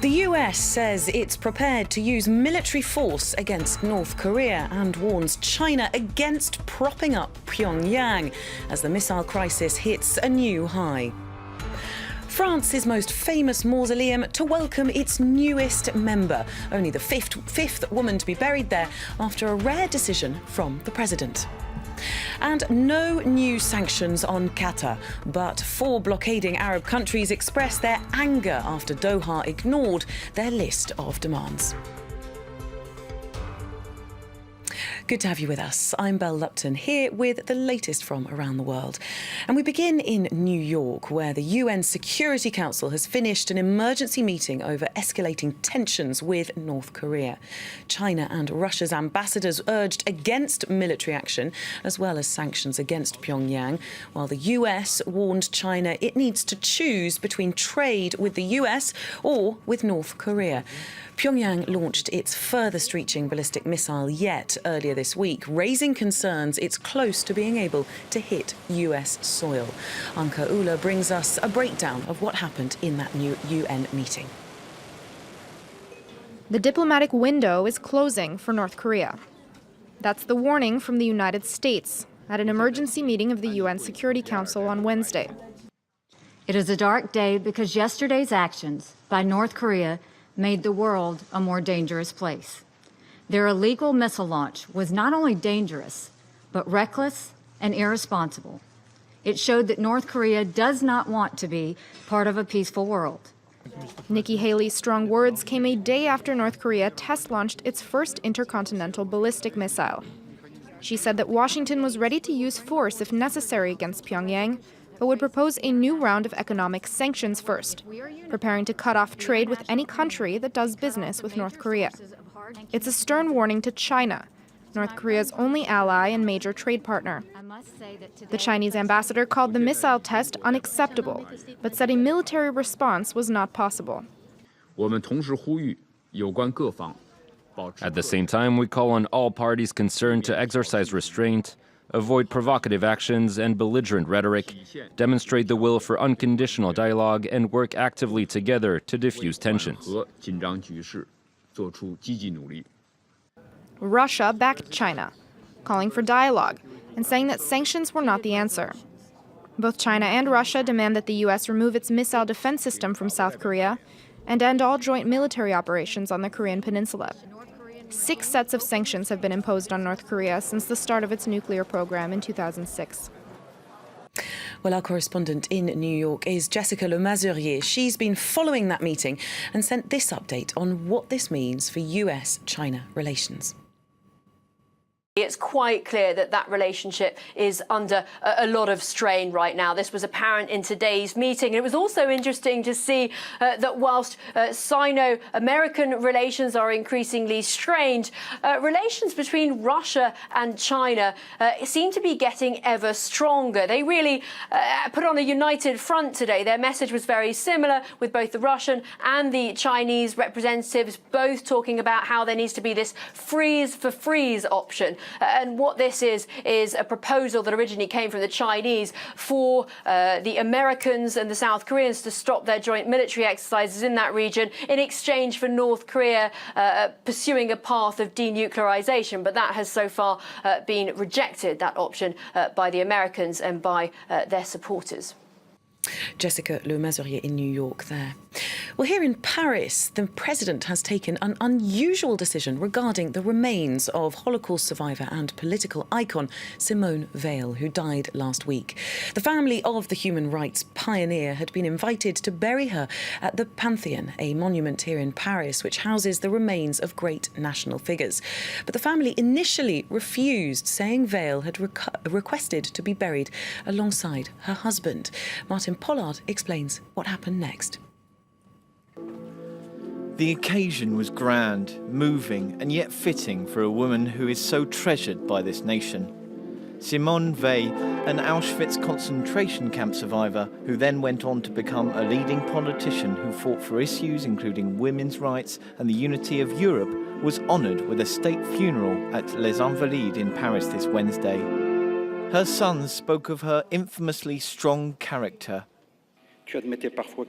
The US says it's prepared to use military force against North Korea and warns China against propping up Pyongyang as the missile crisis hits a new high. France's most famous mausoleum to welcome its newest member, only the fifth woman to be buried there after a rare decision from the president. And no new sanctions on Qatar, but 4 blockading Arab countries expressed their anger after Doha ignored their list of demands. Good to have you with us. I'm Belle Lupton, here with the latest from around the world. And we begin in New York, where the UN Security Council has finished an emergency meeting over escalating tensions with North Korea. China and Russia's ambassadors urged against military action, as well as sanctions against Pyongyang, while the US warned China it needs to choose between trade with the US or with North Korea. Pyongyang launched its furthest reaching ballistic missile yet earlier this week, raising concerns it's close to being able to hit US soil. Anka Ula brings us a breakdown of what happened in that new UN meeting. The diplomatic window is closing for North Korea. That's the warning from the United States at an emergency meeting of the UN Security Council on Wednesday. It is a dark day because yesterday's actions by North Korea made the world a more dangerous place. Their illegal missile launch was not only dangerous, but reckless and irresponsible. It showed that North Korea does not want to be part of a peaceful world. Nikki Haley's strong words came a day after North Korea test-launched its first intercontinental ballistic missile. She said that Washington was ready to use force if necessary against Pyongyang, but would propose a new round of economic sanctions first, preparing to cut off trade with any country that does business with North Korea. It's a stern warning to China, North Korea's only ally and major trade partner. The Chinese ambassador called the missile test unacceptable, but said a military response was not possible. At the same time, we call on all parties concerned to exercise restraint, avoid provocative actions and belligerent rhetoric, demonstrate the will for unconditional dialogue, and work actively together to diffuse tensions. Russia backed China, calling for dialogue and saying that sanctions were not the answer. Both China and Russia demand that the U.S. remove its missile defense system from South Korea and end all joint military operations on the Korean peninsula. 6 sets of sanctions have been imposed on North Korea since the start of its nuclear program in 2006. Well, our correspondent in New York is Jessica Le Mazurier. She's been following that meeting and sent this update on what this means for US-China relations. It's quite clear that that relationship is under a lot of strain right now. This was apparent in today's meeting. It was also interesting to see that whilst Sino-American relations are increasingly strained, relations between Russia and China seem to be getting ever stronger. They really put on a united front today. Their message was very similar, with both the Russian and the Chinese representatives both talking about how there needs to be this freeze-for-freeze option. And what this is a proposal that originally came from the Chinese for the Americans and the South Koreans to stop their joint military exercises in that region in exchange for North Korea pursuing a path of denuclearization. But that has so far been rejected, that option, by the Americans and by their supporters. Jessica Le Mazurier in New York there. Well, here in Paris, the president has taken an unusual decision regarding the remains of Holocaust survivor and political icon Simone Veil, who died last week. The family of the human rights pioneer had been invited to bury her at the Pantheon, a monument here in Paris which houses the remains of great national figures. But the family initially refused, saying Veil had requested to be buried alongside her husband. Martin Pollard explains what happened next. The occasion was grand, moving, and yet fitting for a woman who is so treasured by this nation. Simone Veil, an Auschwitz concentration camp survivor who then went on to become a leading politician who fought for issues including women's rights and the unity of Europe, was honoured with a state funeral at Les Invalides in Paris this Wednesday. Her sons spoke of her infamously strong character.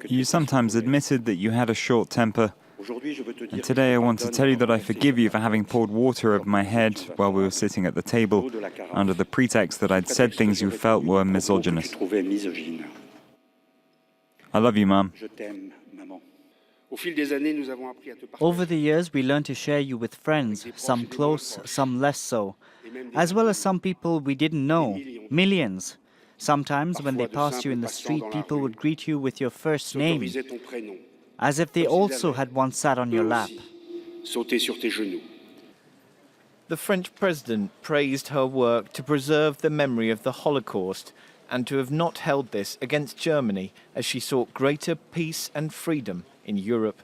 You sometimes admitted that you had a short temper, And today I want to tell you that I forgive you for having poured water over my head while we were sitting at the table, under the pretext that I'd said things you felt were misogynist. I love you, Mum. Over the years, we learned to share you with friends, some close, some less so, as well as some people we didn't know, millions. Sometimes, when they passed you in the street, people would greet you with your first name, as if they also had once sat on your lap. The French president praised her work to preserve the memory of the Holocaust and to have not held this against Germany as she sought greater peace and freedom in Europe.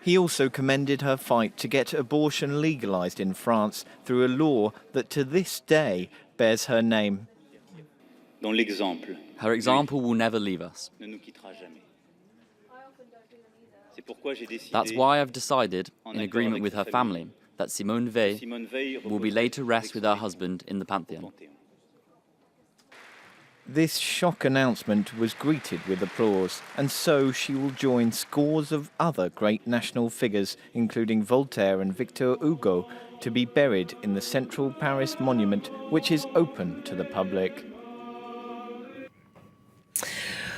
He also commended her fight to get abortion legalized in France through a law that to this day bears her name. Her example will never leave us. That's why I've decided, in agreement with her family, that Simone Veil will be laid to rest with her husband in the Pantheon. This shock announcement was greeted with applause, and so she will join scores of other great national figures, including Voltaire and Victor Hugo, to be buried in the central Paris monument, which is open to the public.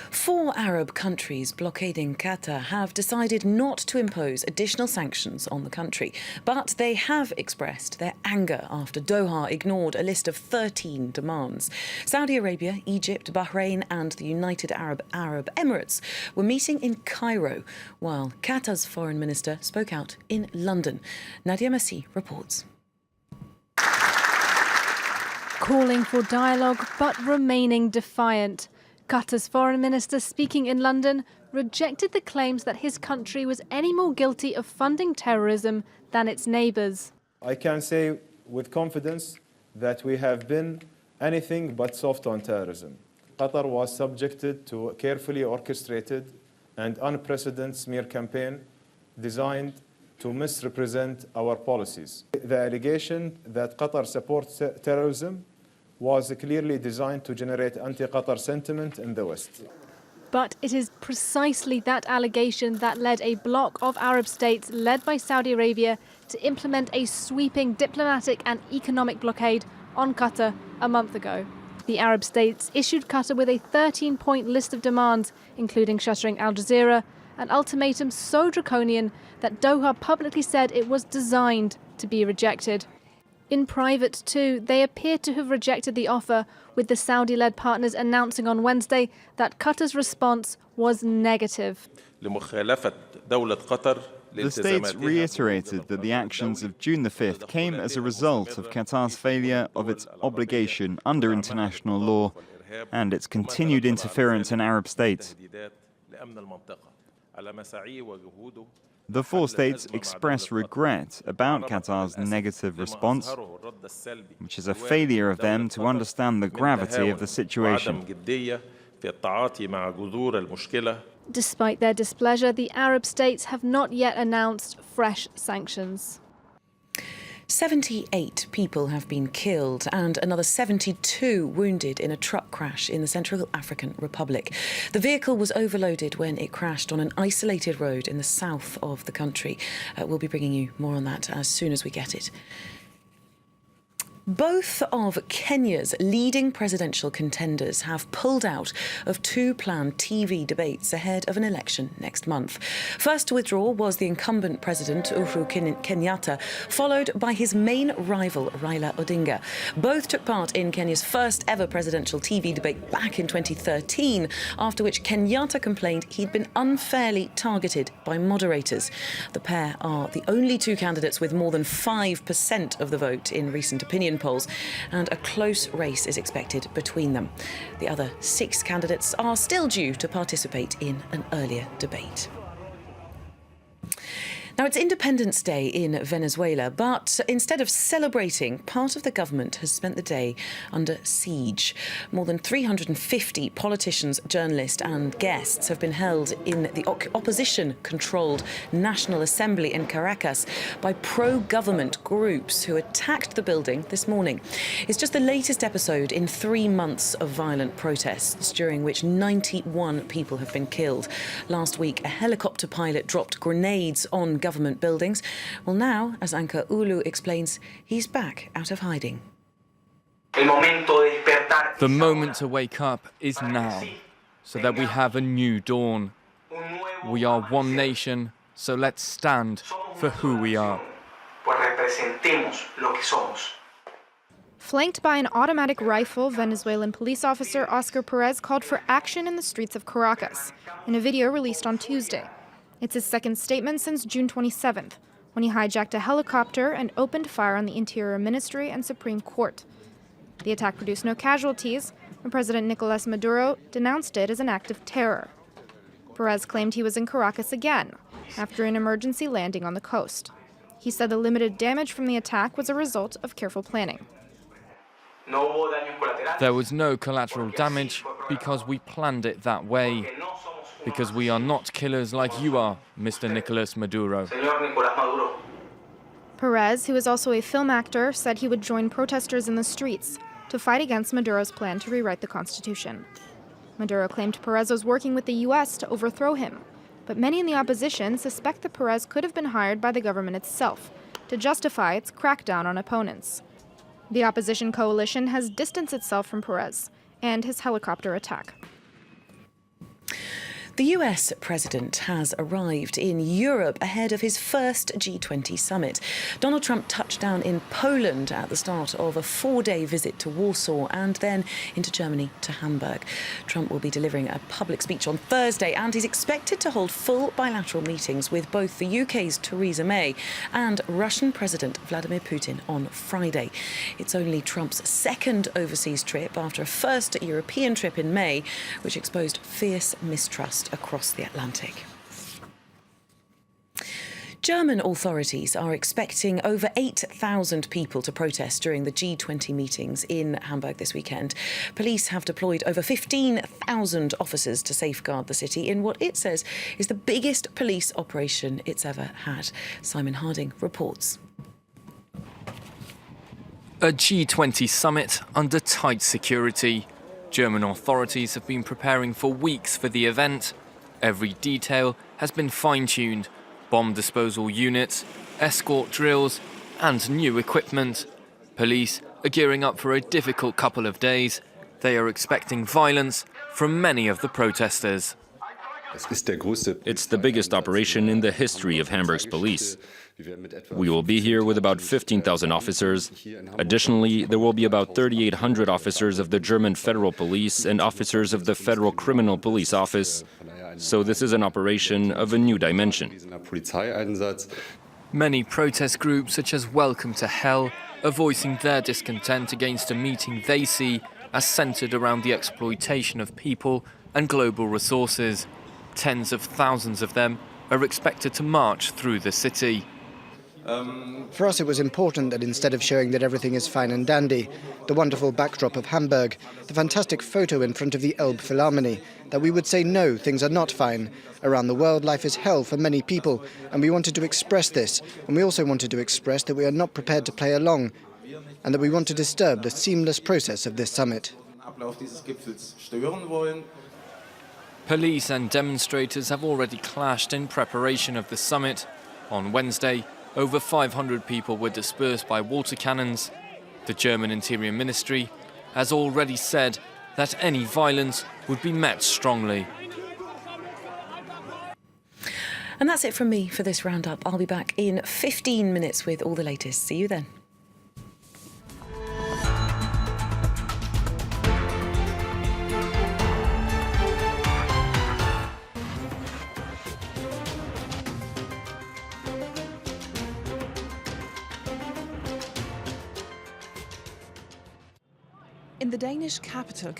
4 Arab countries blockading Qatar have decided not to impose additional sanctions on the country, but they have expressed their anger after Doha ignored a list of 13 demands. Saudi Arabia, Egypt, Bahrain and the United Arab Emirates were meeting in Cairo, while Qatar's foreign minister spoke out in London. Nadia Massi reports. Calling for dialogue but remaining defiant. Qatar's foreign minister, speaking in London, rejected the claims that his country was any more guilty of funding terrorism than its neighbours. I can say with confidence that we have been anything but soft on terrorism. Qatar was subjected to a carefully orchestrated and unprecedented smear campaign designed to misrepresent our policies. The allegation that Qatar supports terrorism was clearly designed to generate anti-Qatar sentiment in the West. But it is precisely that allegation that led a bloc of Arab states led by Saudi Arabia to implement a sweeping diplomatic and economic blockade on Qatar a month ago. The Arab states issued Qatar with a 13-point list of demands, including shuttering Al Jazeera, an ultimatum so draconian that Doha publicly said it was designed to be rejected. In private, too, they appear to have rejected the offer, with the Saudi-led partners announcing on Wednesday that Qatar's response was negative. The states reiterated that the actions of June the 5th came as a result of Qatar's failure of its obligation under international law and its continued interference in Arab states. The 4 states express regret about Qatar's negative response, which is a failure of them to understand the gravity of the situation. Despite their displeasure, the Arab states have not yet announced fresh sanctions. 78 people have been killed and another 72 wounded in a truck crash in the Central African Republic. The vehicle was overloaded when it crashed on an isolated road in the south of the country. We'll be bringing you more on that as soon as we get it. Both of Kenya's leading presidential contenders have pulled out of 2 planned TV debates ahead of an election next month. First to withdraw was the incumbent president, Uhuru Kenyatta, followed by his main rival, Raila Odinga. Both took part in Kenya's first ever presidential TV debate back in 2013, after which Kenyatta complained he'd been unfairly targeted by moderators. The pair are the only 2 candidates with more than 5% of the vote in recent opinion polls, and a close race is expected between them. The other 6 candidates are still due to participate in an earlier debate. Now, it's Independence Day in Venezuela, but instead of celebrating, part of the government has spent the day under siege. More than 350 politicians, journalists and guests have been held in the opposition-controlled National Assembly in Caracas by pro-government groups who attacked the building this morning. It's just the latest episode in 3 months of violent protests, during which 91 people have been killed. Last week, a helicopter pilot dropped grenades on government buildings. Well, now, as Anchor Ulu explains, he's back out of hiding. The moment to wake up is now, so that we have a new dawn. We are one nation, so let's stand for who we are. Flanked by an automatic rifle, Venezuelan police officer Oscar Perez called for action in the streets of Caracas in a video released on Tuesday. It's his second statement since June 27th, when he hijacked a helicopter and opened fire on the Interior Ministry and Supreme Court. The attack produced no casualties, and President Nicolas Maduro denounced it as an act of terror. Perez claimed he was in Caracas again, after an emergency landing on the coast. He said the limited damage from the attack was a result of careful planning. There was no collateral damage because we planned it that way. Because we are not killers like you are, Mr. Nicolas Maduro. Perez, who is also a film actor, said he would join protesters in the streets to fight against Maduro's plan to rewrite the constitution. Maduro claimed Perez was working with the U.S. to overthrow him, but many in the opposition suspect that Perez could have been hired by the government itself to justify its crackdown on opponents. The opposition coalition has distanced itself from Perez and his helicopter attack. The US president has arrived in Europe ahead of his first G20 summit. Donald Trump touched down in Poland at the start of a 4-day visit to Warsaw and then into Germany to Hamburg. Trump will be delivering a public speech on Thursday, and he's expected to hold full bilateral meetings with both the UK's Theresa May and Russian President Vladimir Putin on Friday. It's only Trump's second overseas trip after a first European trip in May, which exposed fierce mistrust across the Atlantic. German authorities are expecting over 8,000 people to protest during the G20 meetings in Hamburg this weekend. Police have deployed over 15,000 officers to safeguard the city in what it says is the biggest police operation it's ever had. Simon Harding reports. A G20 summit under tight security. German authorities have been preparing for weeks for the event. Every detail has been fine-tuned. Bomb disposal units, escort drills, and new equipment. Police are gearing up for a difficult couple of days. They are expecting violence from many of the protesters. It's the biggest operation in the history of Hamburg's police. We will be here with about 15,000 officers. Additionally, there will be about 3,800 officers of the German Federal Police and officers of the Federal Criminal Police Office. So this is an operation of a new dimension. Many protest groups, such as Welcome to Hell, are voicing their discontent against a meeting they see as centered around the exploitation of people and global resources. Tens of thousands of them are expected to march through the city. For us, it was important that instead of showing that everything is fine and dandy, the wonderful backdrop of Hamburg, the fantastic photo in front of the Elbe Philharmonie, that we would say no, things are not fine. Around the world, life is hell for many people, and we wanted to express this. And we also wanted to express that we are not prepared to play along, and that we want to disturb the seamless process of this summit. Police and demonstrators have already clashed in preparation of the summit. On Wednesday, over 500 people were dispersed by water cannons. The German Interior Ministry has already said that any violence would be met strongly. And that's it from me for this roundup. I'll be back in 15 minutes with all the latest. See you then. In the Danish capital